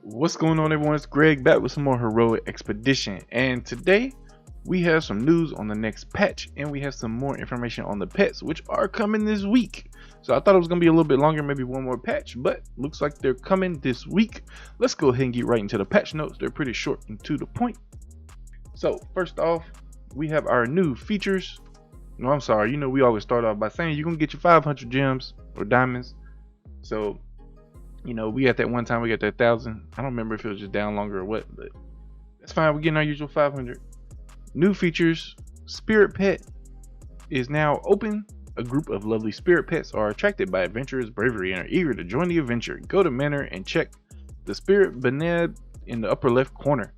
What's going on, everyone? It's Greg back with some more Heroic Expedition, and today we have some news on the next patch, and we have some more information on the pets which are coming this week. So I thought it was gonna be a little bit longer, maybe one more patch, but looks like they're coming this week. Let's go ahead and get right into the patch notes. They're pretty short and to the point. So first off, we have our new features. No, I'm sorry, you know we always start off by saying you're gonna get your 500 gems or diamonds. So you know, we at that one time we got that 1,000. I don't remember if it was just down longer or what, but that's fine. We're getting our usual 500. New features: Spirit Pet is now open. A group of lovely spirit pets are attracted by adventurers' bravery and are eager to join the adventure. Go to Manor and check the Spirit Bened in the upper left corner.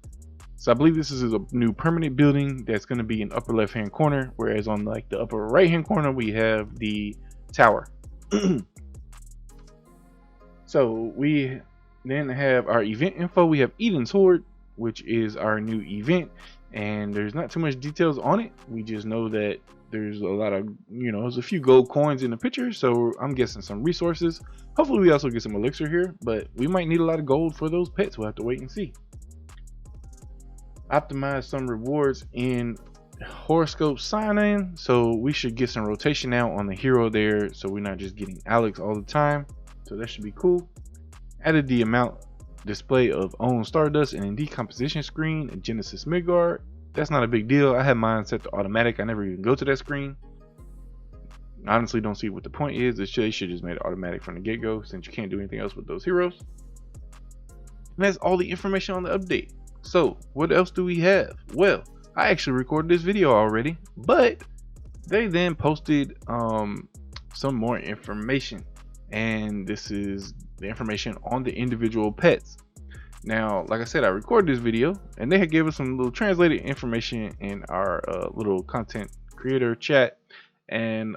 So I believe this is a new permanent building that's going to be in the upper left hand corner, whereas on like the upper right hand corner we have the tower. So we then have our event info. We have Eden's Horde, which is our new event, and there's not too much details on it. We just know that there's a lot of, there's a few gold coins in the picture, so I'm guessing some resources. Hopefully we also get some elixir here, but we might need a lot of gold for those pets. We'll have to wait and see. Optimize some rewards in horoscope sign-in, so we should get some rotation now on the hero there, so we're not just getting Alex all the time. So that should be cool. Added the amount display of own Stardust and in decomposition screen in Genesis Midgard. That's not a big deal. I had mine set to automatic. I never even go to that screen. Honestly, don't see what the point is. They should just made it automatic from the get-go, since you can't do anything else with those heroes. And that's all the information on the update. So what else do we have? Well, I actually recorded this video already, but they then posted some more information. And this is the information on the individual pets. Now, like I said, I recorded this video and they had gave us some little translated information in our little content creator chat, and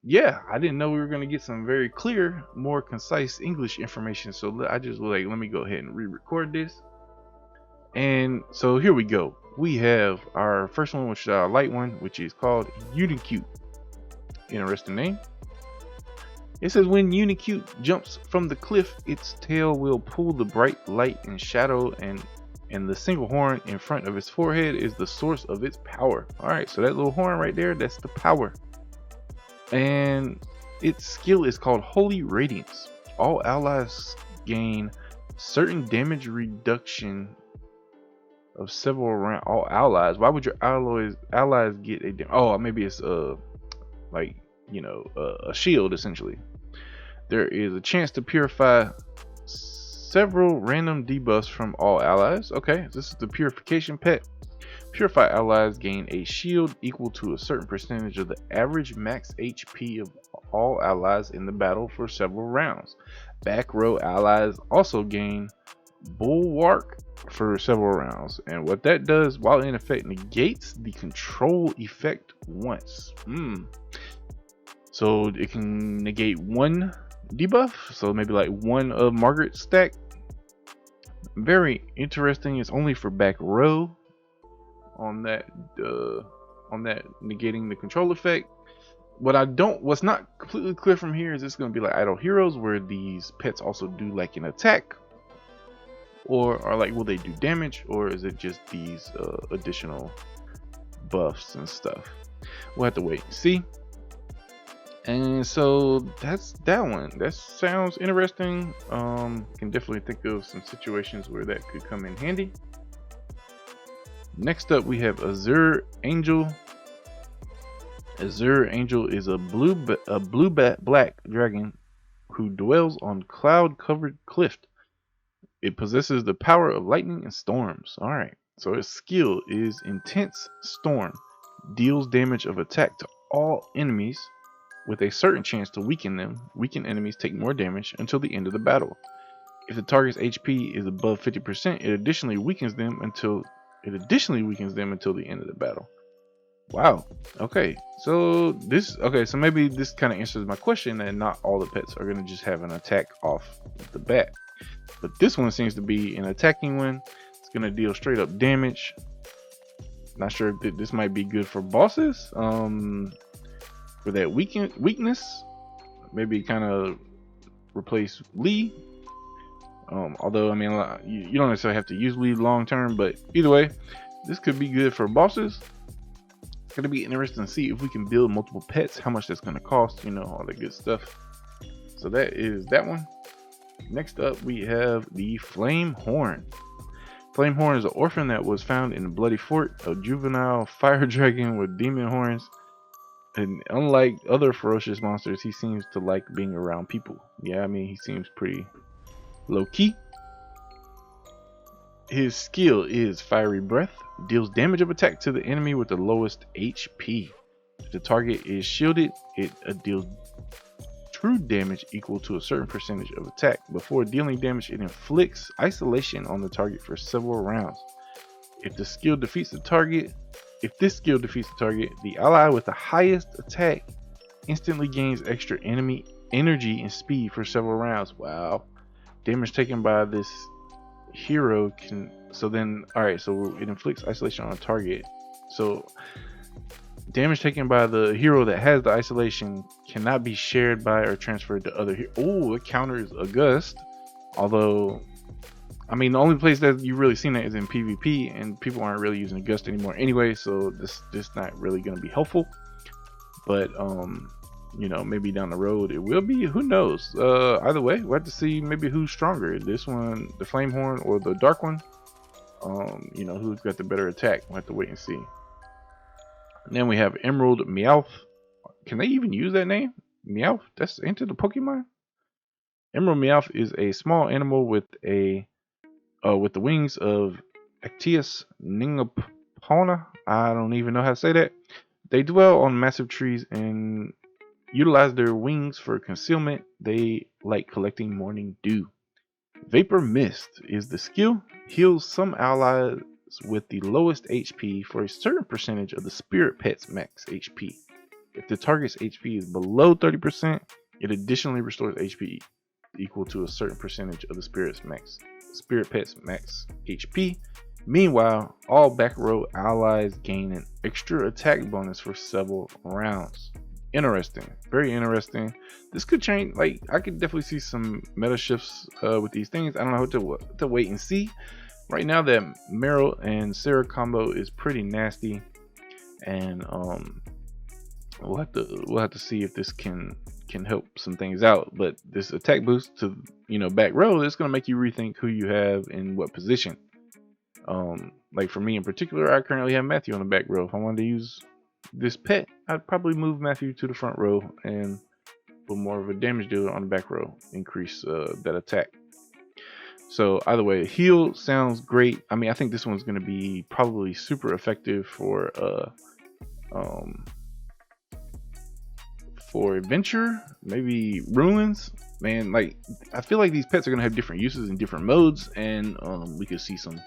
yeah, I didn't know we were going to get some very clear, more concise English information, so I just was like, let me go ahead and re-record this. And so here we go. We have our first one, which is our light one, which is called Unicute. Interesting name. It says when Unicute jumps from the cliff, its tail will pull the bright light and shadow, and the single horn in front of its forehead is the source of its power. Alright, so that little horn right there, that's the power. And its skill is called Holy Radiance. All allies gain certain damage reduction of several rounds. All allies? Why would your allies get a oh, maybe it's like, a shield essentially. There is a chance to purify several random debuffs from all allies. Okay, this is the purification pet. Purify allies gain a shield equal to a certain percentage of the average max HP of all allies in the battle for several rounds. Back row allies also gain bulwark for several rounds, and what that does while in effect negates the control effect once. So it can negate one debuff, so maybe like one of Margaret's stack. Very interesting. It's only for back row on that negating the control effect. What's not completely clear from here is it's going to be like idle heroes, where these pets also do like an attack, or like will they do damage, or is it just these additional buffs and stuff? We'll have to wait and see. And so that's that one. That sounds interesting. Can definitely think of some situations where that could come in handy. Next up we have Azure Angel. Azure Angel is a black dragon who dwells on cloud covered cliff. It possesses the power of lightning and storms. Alright, so its skill is Intense Storm. Deals damage of attack to all enemies with a certain chance to weaken them. Weakened enemies take more damage until the end of the battle. If the target's HP is above 50%, it additionally weakens them until the end of the battle. Wow. Okay. So maybe this kind of answers my question that not all the pets are going to just have an attack off the bat. But this one seems to be an attacking one. It's going to deal straight up damage. Not sure if this might be good for bosses. For that weakness, maybe kind of replace Lee. Although I mean you don't necessarily have to use lead long term, but either way, this could be good for bosses. It's gonna be interesting to see if we can build multiple pets, how much that's gonna cost, you know, all that good stuff. So that is that one. Next up we have the Flame Horn. Flame Horn is an orphan that was found in the Bloody Fort, a juvenile fire dragon with demon horns. And unlike other ferocious monsters, he seems to like being around people. Yeah, I mean, he seems pretty low-key. His skill is Fiery Breath, deals damage of attack to the enemy with the lowest HP. If the target is shielded, it deals true damage equal to a certain percentage of attack. Before dealing damage, it inflicts isolation on the target for several rounds. If this skill defeats the target, the ally with the highest attack instantly gains extra enemy energy and speed for several rounds. Wow. Damage taken by this hero can, so it inflicts isolation on a target. So damage taken by the hero that has the isolation cannot be shared by or transferred to other heroes. Oh, it counters a gust. Although, I mean, the only place that you really seen that is in PvP, and people aren't really using a gust anymore anyway, so this not really going to be helpful. But you know, maybe down the road it will be. Who knows? Either way, we'll have to see maybe who's stronger, this one, the Flame Horn, or the Dark one. You know, who's got the better attack. We'll have to wait and see. And then we have Emerald Meowth. Can they even use that name? Meowth? That's into the Pokemon? Emerald Meowth is a small animal with the wings of Actius ningapona. I don't even know how to say that. They dwell on massive trees and utilize their wings for concealment. They like collecting morning dew. Vapor Mist is the skill. Heals some allies with the lowest HP for a certain percentage of the spirit pet's max HP. If the target's HP is below 30%, it additionally restores HP equal to a certain percentage of the spirit pet's max HP. Meanwhile, all back row allies gain an extra attack bonus for several rounds. Interesting, very interesting. This could change. Like, I could definitely see some meta shifts with these things. I don't know what to wait and see. Right now, that Meryl and Sarah combo is pretty nasty, and we'll have to see if this can help some things out. But this attack boost to, you know, back row, it's gonna make you rethink who you have in what position. Like for me in particular, I currently have Matthew on the back row. If I wanted to use this pet, I'd probably move Matthew to the front row and put more of a damage dealer on the back row, increase that attack. So either way, heal sounds great. I mean, I think this one's going to be probably super effective for adventure, maybe ruins. Man, like, I feel like these pets are going to have different uses in different modes, and we could see some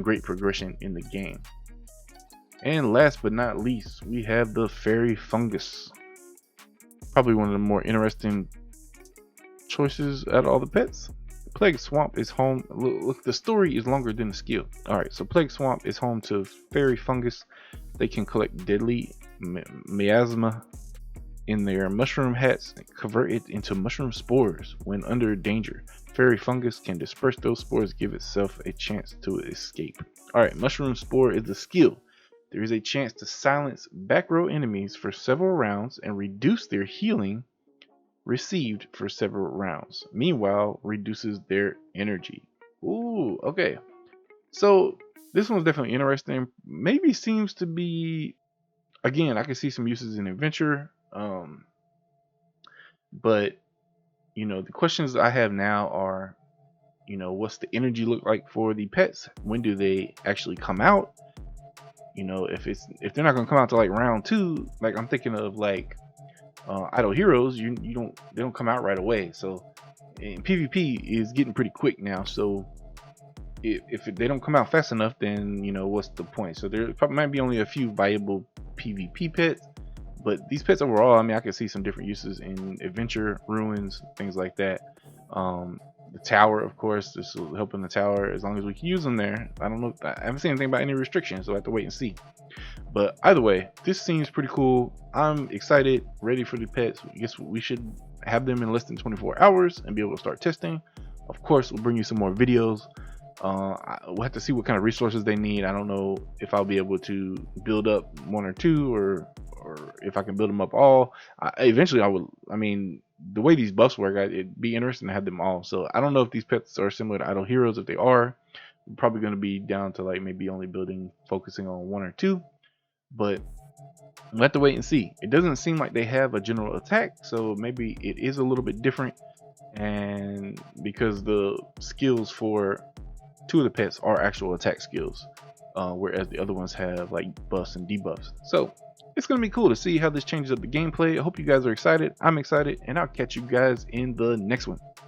great progression in the game. And last but not least, we have the Fairy Fungus. Probably one of the more interesting choices out of all the pets. Plague Swamp is home. Look, the story is longer than the skill. Alright, so Plague Swamp is home to Fairy Fungus. They can collect deadly miasma in their mushroom hats and convert it into mushroom spores when under danger. Fairy Fungus can disperse those spores, give itself a chance to escape. Alright, Mushroom Spore is the skill. There is a chance to silence back row enemies for several rounds and reduce their healing received for several rounds. Meanwhile, reduces their energy. Ooh, okay. So this one's definitely interesting. Maybe seems to be, again, I can see some uses in adventure. But you know, the questions I have now are, you know, what's the energy look like for the pets? When do they actually come out? You know, if they're not gonna come out to like round 2, like I'm thinking of like idle heroes, they don't come out right away. So and PvP is getting pretty quick now, so if they don't come out fast enough, then you know, what's the point? So there probably might be only a few viable PvP pets, but these pets overall, I mean, I can see some different uses in adventure, ruins, things like that. The tower, of course, this will help in the tower as long as we can use them there. I don't know, I haven't seen anything about any restrictions, so I have to wait and see. But either way, this seems pretty cool. I'm excited, ready for the pets. I guess we should have them in less than 24 hours and be able to start testing. Of course, we'll bring you some more videos. We'll have to see what kind of resources they need. I don't know if I'll be able to build up one or two, or if I can build them up all. Eventually I would. I mean, the way these buffs work, it'd be interesting to have them all. So I don't know if these pets are similar to idle heroes. If they are, we're probably going to be down to like maybe only focusing on one or two, but we'll have to wait and see. It doesn't seem like they have a general attack, so maybe it is a little bit different. And because the skills for two of the pets are actual attack skills, whereas the other ones have like buffs and debuffs. So it's gonna be cool to see how this changes up the gameplay. I hope you guys are excited. I'm excited, and I'll catch you guys in the next one.